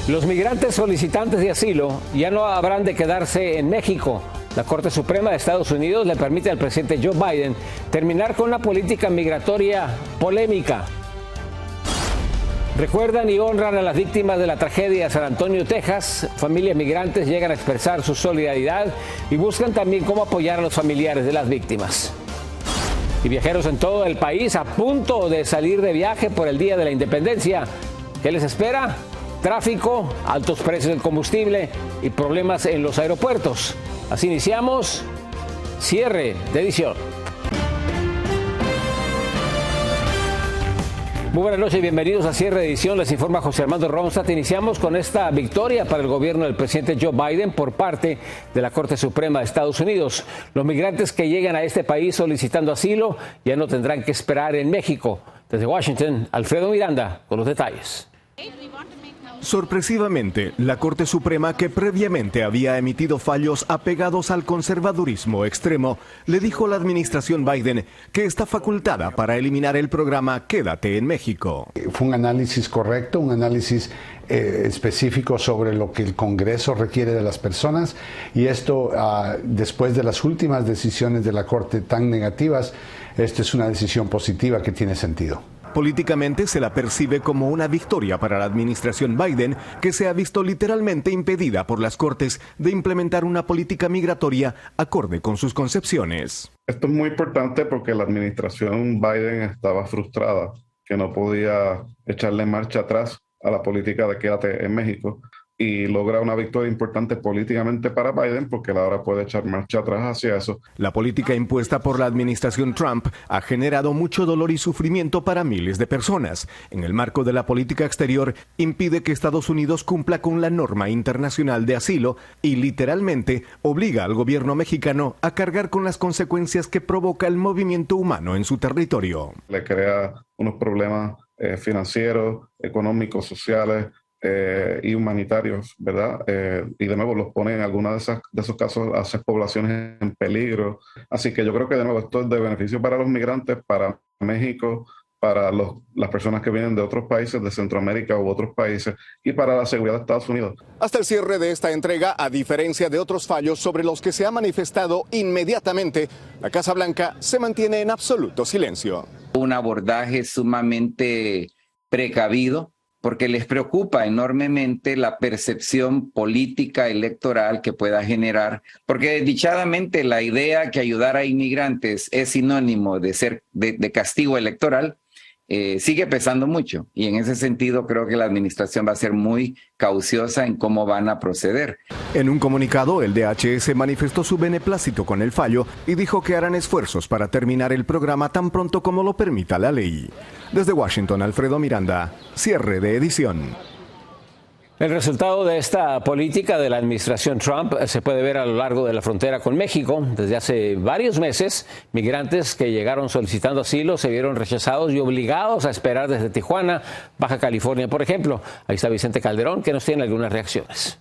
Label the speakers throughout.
Speaker 1: Los migrantes solicitantes de asilo ya no habrán de quedarse en México. La Corte Suprema de Estados Unidos le permite al presidente Joe Biden terminar con una política migratoria polémica. Recuerdan y honran a las víctimas de la tragedia de San Antonio, Texas. Familias migrantes llegan a expresar su solidaridad y buscan también cómo apoyar a los familiares de las víctimas. Y viajeros en todo el país a punto de salir de viaje por el Día de la Independencia. ¿Qué les espera? Tráfico, altos precios del combustible y problemas en los aeropuertos. Así iniciamos cierre de edición. Muy buenas noches y bienvenidos a cierre de edición. Les informa José Armando Ronstadt. Iniciamos con esta victoria para el gobierno del presidente Joe Biden por parte de la Corte Suprema de Estados Unidos. Los migrantes que llegan a este país solicitando asilo ya no tendrán que esperar en México. Desde Washington, Alfredo Miranda con los detalles.
Speaker 2: Sorpresivamente, la Corte Suprema, que previamente había emitido fallos apegados al conservadurismo extremo, le dijo a la administración Biden que está facultada para eliminar el programa Quédate en México.
Speaker 3: Fue un análisis correcto, un análisis específico sobre lo que el Congreso requiere de las personas, y esto, después de las últimas decisiones de la Corte tan negativas, esto es una decisión positiva que tiene sentido.
Speaker 2: Políticamente se la percibe como una victoria para la administración Biden, que se ha visto literalmente impedida por las Cortes de implementar una política migratoria acorde con sus concepciones.
Speaker 4: Esto es muy importante porque la administración Biden estaba frustrada, que no podía echarle marcha atrás a la política de Quédate en México, y logra una victoria importante políticamente para Biden porque él ahora puede echar marcha atrás hacia eso.
Speaker 2: La política impuesta por la administración Trump ha generado mucho dolor y sufrimiento para miles de personas. En el marco de la política exterior, impide que Estados Unidos cumpla con la norma internacional de asilo y literalmente obliga al gobierno mexicano a cargar con las consecuencias que provoca el movimiento humano en su territorio.
Speaker 4: Le crea unos problemas financieros, económicos, sociales, y humanitarios, ¿verdad? Y de nuevo los pone en algunos de esos casos a esas poblaciones en peligro. Así que yo creo que de nuevo esto es de beneficio para los migrantes, para México, para las personas que vienen de otros países, de Centroamérica u otros países, y para la seguridad de Estados Unidos.
Speaker 2: Hasta el cierre de esta entrega, a diferencia de otros fallos sobre los que se ha manifestado inmediatamente, la Casa Blanca se mantiene en absoluto silencio.
Speaker 5: Un abordaje sumamente precavido, porque les preocupa enormemente la percepción política electoral que pueda generar, porque desdichadamente la idea que ayudar a inmigrantes es sinónimo de castigo electoral, sigue pesando mucho, y en ese sentido creo que la administración va a ser muy cauciosa en cómo van a proceder.
Speaker 2: En un comunicado, el DHS manifestó su beneplácito con el fallo y dijo que harán esfuerzos para terminar el programa tan pronto como lo permita la ley. Desde Washington, Alfredo Miranda, cierre de edición.
Speaker 1: El resultado de esta política de la administración Trump se puede ver a lo largo de la frontera con México. Desde hace varios meses, migrantes que llegaron solicitando asilo se vieron rechazados y obligados a esperar desde Tijuana, Baja California, por ejemplo. Ahí está Vicente Calderón, que nos tiene algunas reacciones.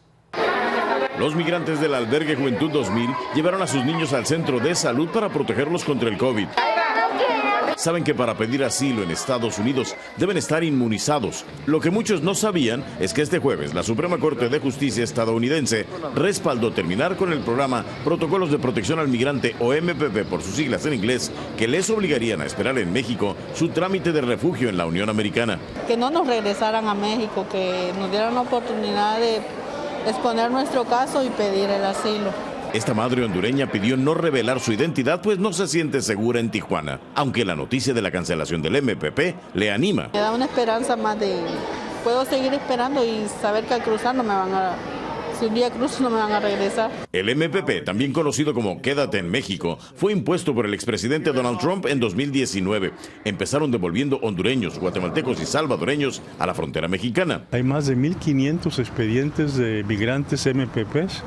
Speaker 6: Los migrantes del albergue Juventud 2000 llevaron a sus niños al centro de salud para protegerlos contra el COVID. Saben que para pedir asilo en Estados Unidos deben estar inmunizados. Lo que muchos no sabían es que este jueves la Suprema Corte de Justicia estadounidense respaldó terminar con el programa Protocolos de Protección al Migrante, o MPP por sus siglas en inglés, que les obligarían a esperar en México su trámite de refugio en la Unión Americana.
Speaker 7: Que no nos regresaran a México, que nos dieran la oportunidad de exponer nuestro caso y pedir el asilo.
Speaker 6: Esta madre hondureña pidió no revelar su identidad, pues no se siente segura en Tijuana, aunque la noticia de la cancelación del MPP le anima.
Speaker 7: Me da una esperanza más de, puedo seguir esperando y saber que al cruzar no me van a, si un día cruzo no me van a regresar.
Speaker 6: El MPP, también conocido como Quédate en México, fue impuesto por el expresidente Donald Trump en 2019. Empezaron devolviendo hondureños, guatemaltecos y salvadoreños a la frontera mexicana.
Speaker 8: Hay más de 1.500 expedientes de migrantes MPPs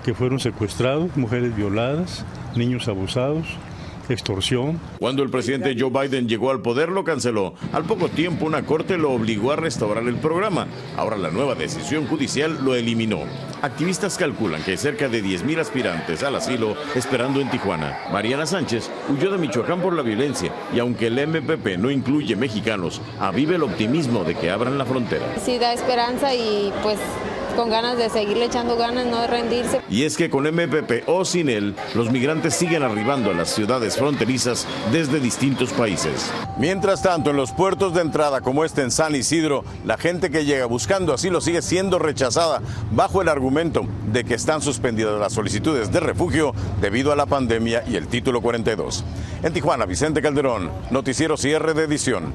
Speaker 8: que fueron secuestrados, mujeres violadas, niños abusados. extorsión.
Speaker 6: Cuando el presidente Joe Biden llegó al poder, lo canceló. Al poco tiempo, una corte lo obligó a restaurar el programa. Ahora la nueva decisión judicial lo eliminó. Activistas calculan que hay cerca de 10,000 aspirantes al asilo esperando en Tijuana. Mariana Sánchez huyó de Michoacán por la violencia y aunque el MPP no incluye mexicanos, aviva el optimismo de que abran la frontera.
Speaker 9: Sí da esperanza y pues con ganas de seguirle echando ganas, no de rendirse.
Speaker 6: Y es que con MPP o sin él, los migrantes siguen arribando a las ciudades fronterizas desde distintos países. Mientras tanto, en los puertos de entrada como este en San Isidro, la gente que llega buscando asilo sigue siendo rechazada bajo el argumento de que están suspendidas las solicitudes de refugio debido a la pandemia y el título 42. En Tijuana, Vicente Calderón, Noticiero Cierre de Edición.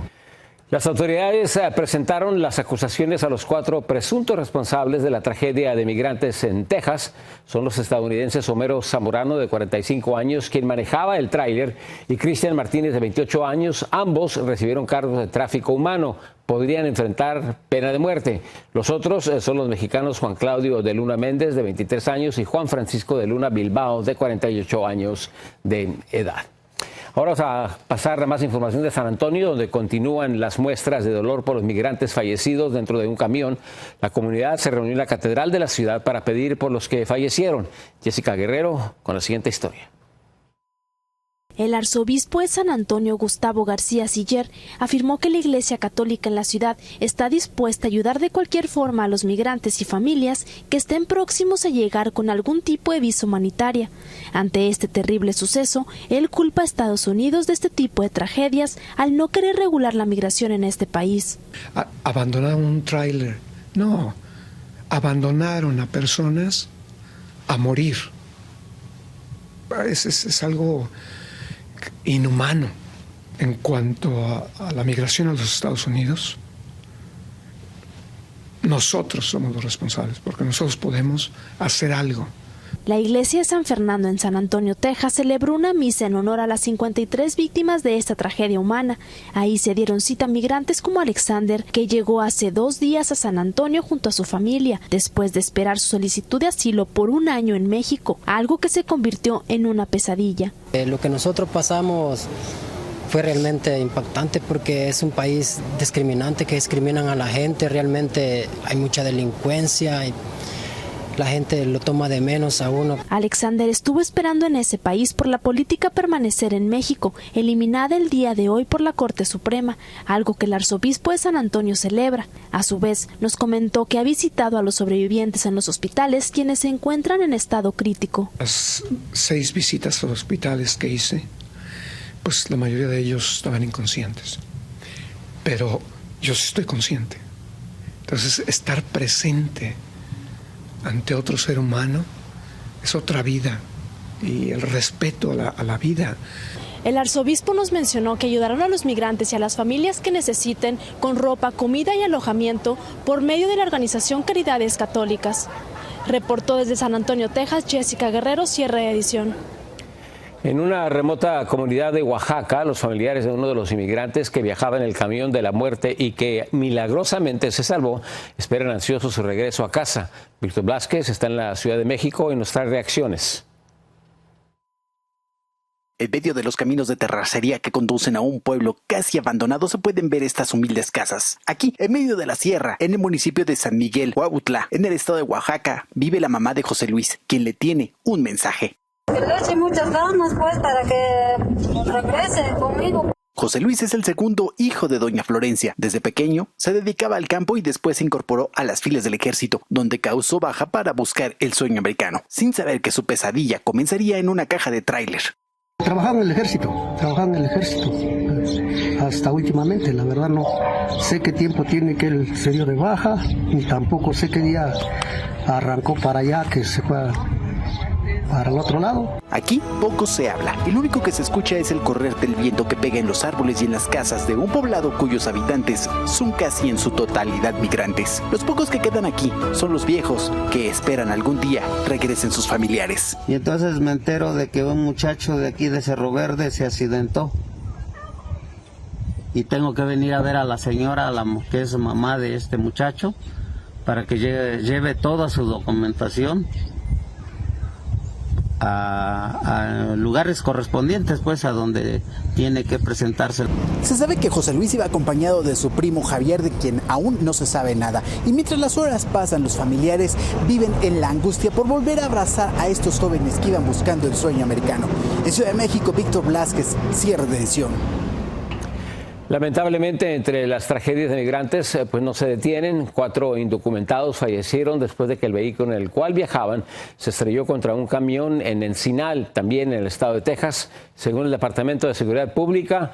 Speaker 1: Las autoridades presentaron las acusaciones a los 4 presuntos responsables de la tragedia de migrantes en Texas. Son los estadounidenses Homero Zamorano, de 45 años, quien manejaba el tráiler, y Cristian Martínez, de 28 años. Ambos recibieron cargos de tráfico humano. Podrían enfrentar pena de muerte. Los otros son los mexicanos Juan Claudio de Luna Méndez, de 23 años, y Juan Francisco de Luna Bilbao, de 48 años de edad. Ahora vamos a pasar a más información de San Antonio, donde continúan las muestras de dolor por los migrantes fallecidos dentro de un camión. La comunidad se reunió en la catedral de la ciudad para pedir por los que fallecieron. Jessica Guerrero con la siguiente historia.
Speaker 10: El arzobispo de San Antonio, Gustavo García Siller, afirmó que la Iglesia Católica en la ciudad está dispuesta a ayudar de cualquier forma a los migrantes y familias que estén próximos a llegar con algún tipo de visa humanitaria. Ante este terrible suceso, él culpa a Estados Unidos de este tipo de tragedias al no querer regular la migración en este país.
Speaker 11: Abandonaron un tráiler. No, abandonaron a personas a morir. Es algo inhumano en cuanto a la migración a los Estados Unidos. Nosotros somos los responsables porque nosotros podemos hacer algo.
Speaker 10: La iglesia de San Fernando en San Antonio, Texas, celebró una misa en honor a las 53 víctimas de esta tragedia humana. Ahí se dieron cita migrantes como Alexander, que llegó hace 2 días a San Antonio junto a su familia, después de esperar su solicitud de asilo por 1 año en México, algo que se convirtió en una pesadilla.
Speaker 12: Lo que nosotros pasamos fue realmente impactante porque es un país discriminante, que discriminan a la gente, realmente hay mucha delincuencia y la gente lo toma de menos a uno.
Speaker 10: Alexander estuvo esperando en ese país por la política permanecer en México, eliminada el día de hoy por la Corte Suprema, algo que el arzobispo de San Antonio celebra. A su vez, nos comentó que ha visitado a los sobrevivientes en los hospitales, quienes se encuentran en estado crítico.
Speaker 11: Las 6 visitas a los hospitales que hice, pues la mayoría de ellos estaban inconscientes. Pero yo sí estoy consciente. Entonces, estar presente ante otro ser humano es otra vida, y el respeto a la vida.
Speaker 10: El arzobispo nos mencionó que ayudarán a los migrantes y a las familias que necesiten con ropa, comida y alojamiento por medio de la organización Caridades Católicas. Reportó desde San Antonio, Texas, Jessica Guerrero, cierre de edición.
Speaker 1: En una remota comunidad de Oaxaca, los familiares de uno de los inmigrantes que viajaba en el camión de la muerte y que milagrosamente se salvó, esperan ansiosos su regreso a casa. Víctor Blázquez está en la Ciudad de México y nos trae reacciones.
Speaker 13: En medio de los caminos de terracería que conducen a un pueblo casi abandonado se pueden ver estas humildes casas. Aquí, en medio de la sierra, en el municipio de San Miguel, Huautla, en el estado de Oaxaca, vive la mamá de José Luis, quien le tiene un mensaje.
Speaker 14: Que le eche muchas ganas, pues, para que regrese conmigo.
Speaker 13: José Luis es el segundo hijo de doña Florencia. Desde pequeño se dedicaba al campo y después se incorporó a las filas del ejército, donde causó baja para buscar el sueño americano, sin saber que su pesadilla comenzaría en una caja de tráiler.
Speaker 15: Trabajaba en el ejército, hasta últimamente, la verdad no sé qué tiempo tiene que él se dio de baja, ni tampoco sé qué día arrancó para allá, que se fue para el otro lado.
Speaker 13: Aquí poco se habla, el único que se escucha es el correr del viento que pega en los árboles y en las casas de un poblado cuyos habitantes son casi en su totalidad migrantes. Los pocos que quedan aquí son los viejos que esperan algún día regresen sus familiares.
Speaker 15: Y entonces me entero de que un muchacho de aquí de Cerro Verde se accidentó. Y tengo que venir a ver a la señora, que es mamá de este muchacho, para que lleve toda su documentación
Speaker 16: a lugares correspondientes, pues a donde tiene que presentarse.
Speaker 13: Se sabe que José Luis iba acompañado de su primo Javier, de quien aún no se sabe nada. Y mientras las horas pasan, los familiares viven en la angustia por volver a abrazar a estos jóvenes que iban buscando el sueño americano. En Ciudad de México, Víctor Blázquez, cierre de edición.
Speaker 1: Lamentablemente, entre las tragedias de migrantes, pues no se detienen. 4 indocumentados fallecieron después de que el vehículo en el cual viajaban se estrelló contra un camión en Encinal, también en el estado de Texas. Según el Departamento de Seguridad Pública,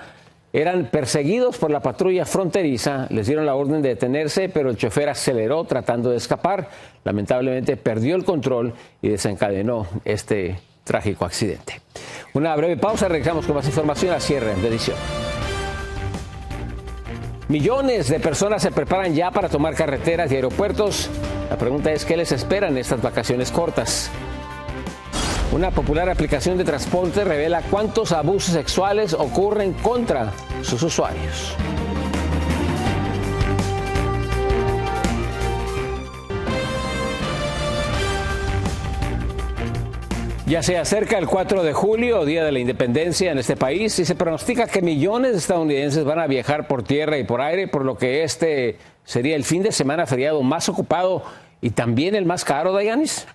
Speaker 1: eran perseguidos por la patrulla fronteriza. Les dieron la orden de detenerse, pero el chofer aceleró tratando de escapar. Lamentablemente perdió el control y desencadenó este trágico accidente. Una breve pausa, regresamos con más información a cierre de edición. Millones de personas se preparan ya para tomar carreteras y aeropuertos. La pregunta es, ¿qué les espera en estas vacaciones cortas? Una popular aplicación de transporte revela cuántos abusos sexuales ocurren contra sus usuarios. Ya se acerca el 4 de julio, Día de la Independencia en este país, y se pronostica que millones de estadounidenses van a viajar por tierra y por aire, por lo que este sería el fin de semana feriado más ocupado y también el más caro, Dayanis.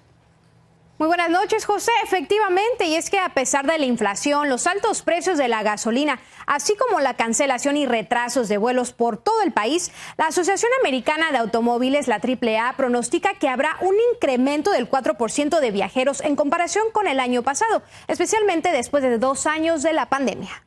Speaker 17: Muy buenas noches, José. Efectivamente, y es que a pesar de la inflación, los altos precios de la gasolina, así como la cancelación y retrasos de vuelos por todo el país, la Asociación Americana de Automóviles, la AAA, pronostica que habrá un incremento del 4% de viajeros en comparación con el año pasado, especialmente después de 2 años de la pandemia.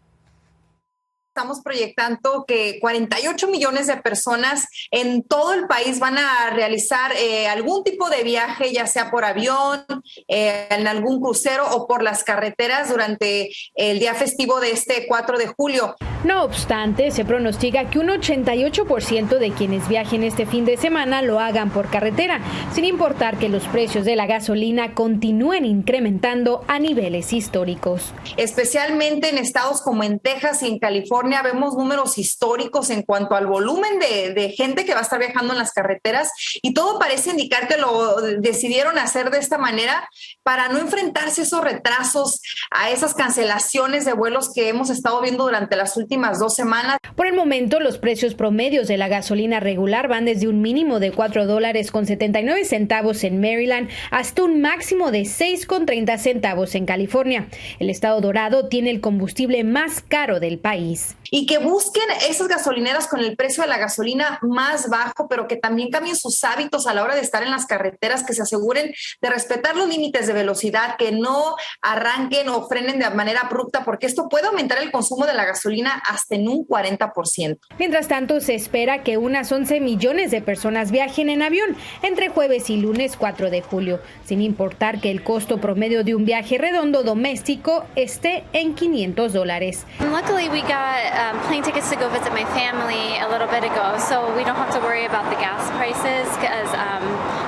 Speaker 18: Estamos proyectando que 48 millones de personas en todo el país van a realizar algún tipo de viaje, ya sea por avión, en algún crucero o por las carreteras durante el día festivo de este 4 de julio.
Speaker 17: No obstante, se pronostica que un 88% de quienes viajen este fin de semana lo hagan por carretera, sin importar que los precios de la gasolina continúen incrementando a niveles históricos.
Speaker 18: Especialmente en estados como en Texas y en California vemos números históricos en cuanto al volumen de gente que va a estar viajando en las carreteras, y todo parece indicar que lo decidieron hacer de esta manera para no enfrentarse a esos retrasos, a esas cancelaciones de vuelos que hemos estado viendo durante las últimas 2 semanas.
Speaker 17: Por el momento, los precios promedios de la gasolina regular van desde un mínimo de $4.79 en Maryland hasta un máximo de $6.30 en California. El estado dorado tiene el combustible más caro del país.
Speaker 18: Y que busquen esas gasolineras con el precio de la gasolina más bajo, pero que también cambien sus hábitos a la hora de estar en las carreteras, que se aseguren de respetar los límites de velocidad, que no arranquen o frenen de manera abrupta, porque esto puede aumentar el consumo de la gasolina hasta en un 40%.
Speaker 17: Mientras tanto, se espera que unas 11 millones de personas viajen en avión entre jueves y lunes 4 de julio, sin importar que el costo promedio de un viaje redondo doméstico esté en $500.
Speaker 19: Luckily, we got plane tickets to go visit my family a little bit ago, so we don't have to worry about the gas prices because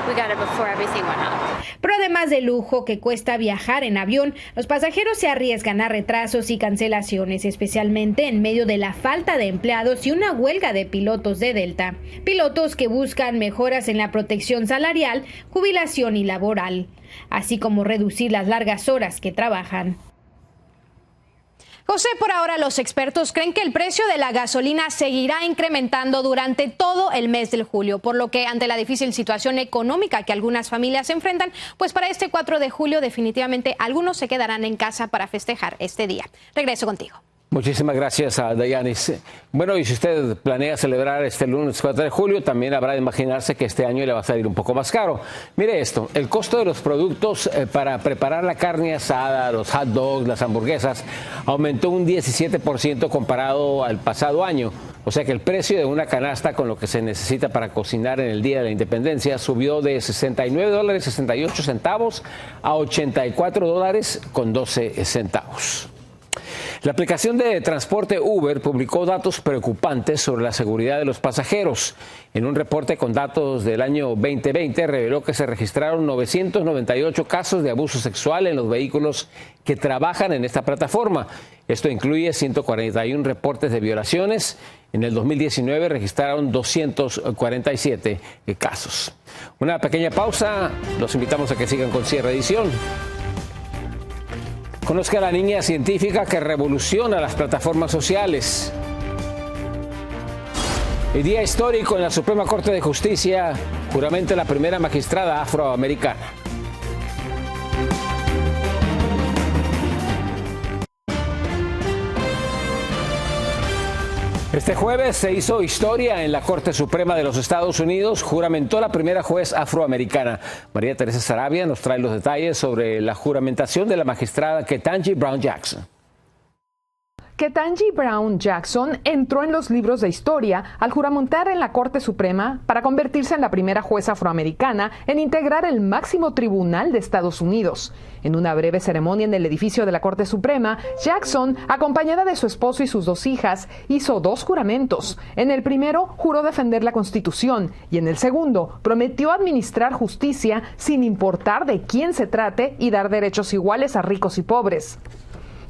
Speaker 19: we got it before everything went up.
Speaker 17: Pero además del lujo que cuesta viajar en avión, los pasajeros se arriesgan a retrasos y cancelaciones, especialmente en medio de la falta de empleados y una huelga de pilotos de Delta. Pilotos que buscan mejoras en la protección salarial, jubilación y laboral, así como reducir las largas horas que trabajan. José, por ahora los expertos creen que el precio de la gasolina seguirá incrementando durante todo el mes de julio, por lo que ante la difícil situación económica que algunas familias enfrentan, pues para este 4 de julio definitivamente algunos se quedarán en casa para festejar este día. Regreso contigo.
Speaker 1: Muchísimas gracias a Dayanis. Bueno, y si usted planea celebrar este lunes 4 de julio, también habrá de imaginarse que este año le va a salir un poco más caro. Mire esto, el costo de los productos para preparar la carne asada, los hot dogs, las hamburguesas, aumentó un 17% comparado al pasado año. O sea que el precio de una canasta con lo que se necesita para cocinar en el Día de la Independencia subió de $69.68 a $84.12. La aplicación de transporte Uber publicó datos preocupantes sobre la seguridad de los pasajeros. En un reporte con datos del año 2020 reveló que se registraron 998 casos de abuso sexual en los vehículos que trabajan en esta plataforma. Esto incluye 141 reportes de violaciones. En el 2019 registraron 247 casos. Una pequeña pausa. Los invitamos a que sigan con Cierre Edición. Conozca a la niña científica que revoluciona las plataformas sociales. El día histórico en la Suprema Corte de Justicia, juramenta la primera magistrada afroamericana. Este jueves se hizo historia en la Corte Suprema de los Estados Unidos, juramentó la primera juez afroamericana. María Teresa Saravia nos trae los detalles sobre la juramentación de la magistrada Ketanji Brown Jackson.
Speaker 20: Ketanji Brown Jackson entró en los libros de historia al juramentar en la Corte Suprema para convertirse en la primera jueza afroamericana en integrar el máximo tribunal de Estados Unidos. En una breve ceremonia en el edificio de la Corte Suprema, Jackson, acompañada de su esposo y sus 2 hijas, hizo 2 juramentos. En el primero, juró defender la Constitución y en el segundo, prometió administrar justicia sin importar de quién se trate y dar derechos iguales a ricos y pobres.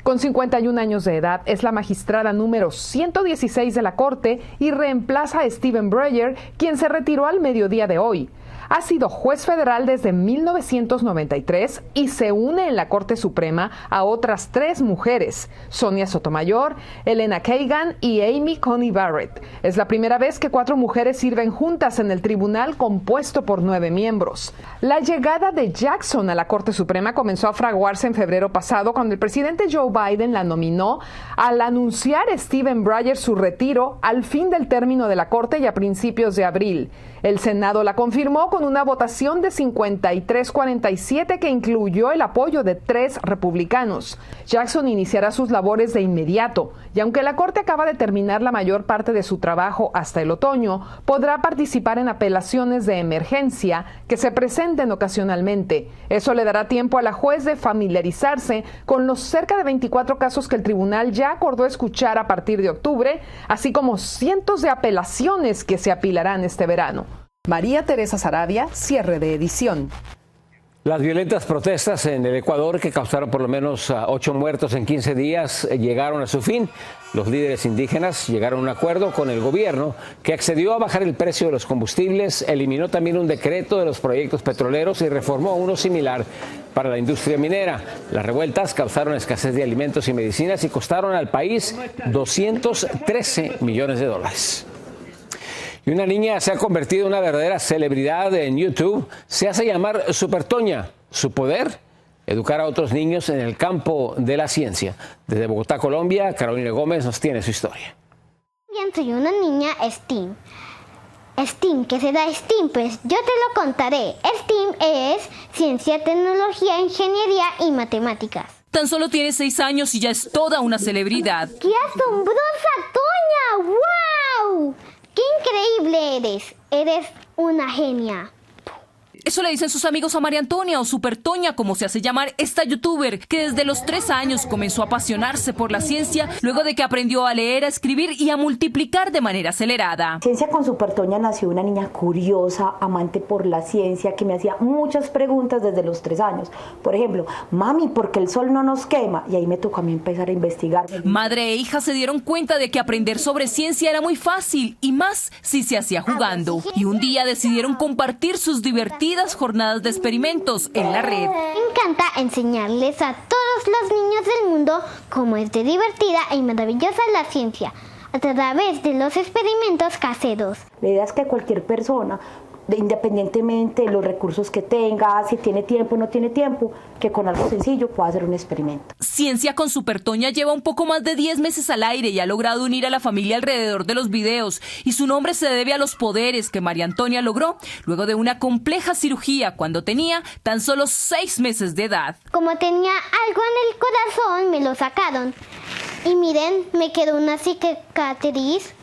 Speaker 20: Con 51 años de edad, es la magistrada número 116 de la Corte y reemplaza a Stephen Breyer, quien se retiró al mediodía de hoy. Ha sido juez federal desde 1993 y se une en la Corte Suprema a otras 3 mujeres, Sonia Sotomayor, Elena Kagan y Amy Coney Barrett. Es la primera vez que 4 mujeres sirven juntas en el tribunal compuesto por 9 miembros. La llegada de Jackson a la Corte Suprema comenzó a fraguarse en febrero pasado cuando el presidente Joe Biden la nominó al anunciar Stephen Breyer su retiro al fin del término de la Corte y a principios de abril. El Senado la confirmó con una votación de 53-47 que incluyó el apoyo de 3 republicanos. Jackson iniciará sus labores de inmediato y aunque la Corte acaba de terminar la mayor parte de su trabajo hasta el otoño, podrá participar en apelaciones de emergencia que se presenten ocasionalmente. Eso le dará tiempo a la juez de familiarizarse con los cerca de 24 casos que el tribunal ya acordó escuchar a partir de octubre, así como cientos de apelaciones que se apilarán este verano. María Teresa Saravia, cierre de edición.
Speaker 1: Las violentas protestas en el Ecuador, que causaron por lo menos 8 muertos en 15 días, llegaron a su fin. Los líderes indígenas llegaron a un acuerdo con el gobierno que accedió a bajar el precio de los combustibles, eliminó también un decreto de los proyectos petroleros y reformó uno similar para la industria minera. Las revueltas causaron escasez de alimentos y medicinas y costaron al país $213 millones. Y una niña se ha convertido en una verdadera celebridad en YouTube. Se hace llamar Super Toña. Su poder, educar a otros niños en el campo de la ciencia. Desde Bogotá, Colombia, Carolina Gómez nos tiene su historia.
Speaker 21: Bien, soy una niña STEAM. STEAM, ¿qué será STEAM? Pues yo te lo contaré. STEAM es ciencia, tecnología, ingeniería y matemáticas.
Speaker 22: Tan solo tiene 6 años y ya es toda una celebridad.
Speaker 21: ¡Qué asombrosa, Toña! ¡Wow! ¡Qué increíble eres! Eres una genia.
Speaker 22: Eso le dicen sus amigos a María Antonia, o Super Toña, como se hace llamar esta youtuber, que desde los 3 años comenzó a apasionarse por la ciencia, luego de que aprendió a leer, a escribir y a multiplicar de manera acelerada.
Speaker 23: Ciencia con Super Toña nació una niña curiosa, amante por la ciencia, que me hacía muchas preguntas desde los 3 años. Por ejemplo, mami, ¿por qué el sol no nos quema? Y ahí me tocó a mí empezar a investigar.
Speaker 22: Madre e hija se dieron cuenta de que aprender sobre ciencia era muy fácil, y más si se hacía jugando. Y un día decidieron compartir sus divertidas jornadas de experimentos en la red.
Speaker 21: Me encanta enseñarles a todos los niños del mundo cómo es de divertida y maravillosa la ciencia a través de los experimentos caseros.
Speaker 23: La idea es que cualquier persona, independientemente de los recursos que tenga, si tiene tiempo o no tiene tiempo, que con algo sencillo pueda hacer un experimento.
Speaker 22: Ciencia con Super Toña lleva un poco más de 10 meses al aire y ha logrado unir a la familia alrededor de los videos, y su nombre se debe a los poderes que María Antonia logró luego de una compleja cirugía cuando tenía tan solo 6 meses de edad.
Speaker 21: Como tenía algo en el corazón, me lo sacaron. Y miren, me quedó una cicatriz.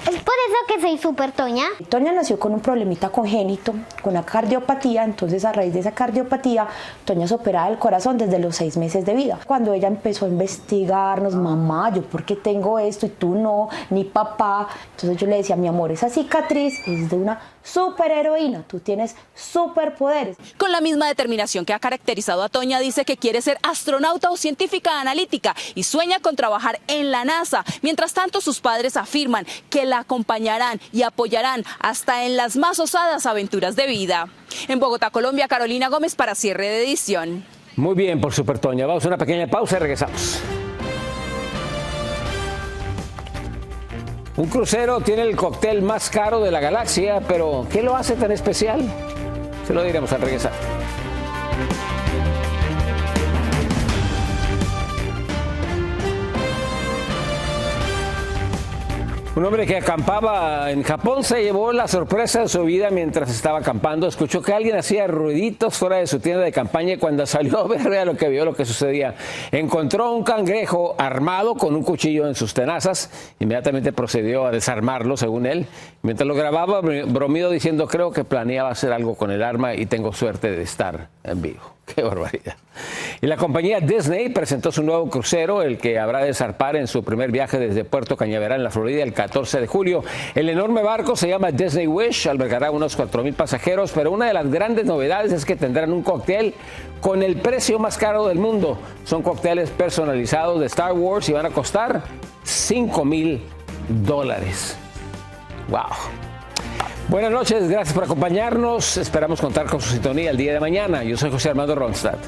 Speaker 21: Es por eso que soy Super Toña.
Speaker 23: Toña nació con un problemita congénito, con una cardiopatía, entonces a raíz de esa cardiopatía, Toña se operaba el corazón desde los 6 meses de vida. Cuando ella empezó a investigarnos, mamá, ¿yo por qué tengo esto y tú no, ni papá? Entonces yo le decía, mi amor, esa cicatriz es de una superheroína, tú tienes superpoderes.
Speaker 22: Con la misma determinación que ha caracterizado a Toña, dice que quiere ser astronauta o científica analítica y sueña con trabajar en la NASA. Mientras tanto, sus padres afirman que la acompañarán y apoyarán hasta en las más osadas aventuras de vida. En Bogotá, Colombia, Carolina Gómez para cierre de edición.
Speaker 1: Muy bien por Super Toña. Vamos a una pequeña pausa y regresamos. Un crucero tiene el cóctel más caro de la galaxia, pero ¿qué lo hace tan especial? Se lo diremos al regresar. Un hombre que acampaba en Japón se llevó la sorpresa de su vida mientras estaba acampando. Escuchó que alguien hacía ruiditos fuera de su tienda de campaña y cuando salió a ver lo que vio, lo que sucedía. Encontró un cangrejo armado con un cuchillo en sus tenazas. Inmediatamente procedió a desarmarlo, según él. Mientras lo grababa, bromeó diciendo, creo que planeaba hacer algo con el arma y tengo suerte de estar en vivo. ¡Qué barbaridad! Y la compañía Disney presentó su nuevo crucero, el que habrá de zarpar en su primer viaje desde Puerto Cañaveral, en la Florida, el 14 de julio. El enorme barco se llama Disney Wish, albergará unos 4,000 pasajeros, pero una de las grandes novedades es que tendrán un cóctel con el precio más caro del mundo. Son cócteles personalizados de Star Wars y van a costar $5,000. ¡Wow! Buenas noches, gracias por acompañarnos. Esperamos contar con su sintonía el día de mañana. Yo soy José Armando Ronstadt.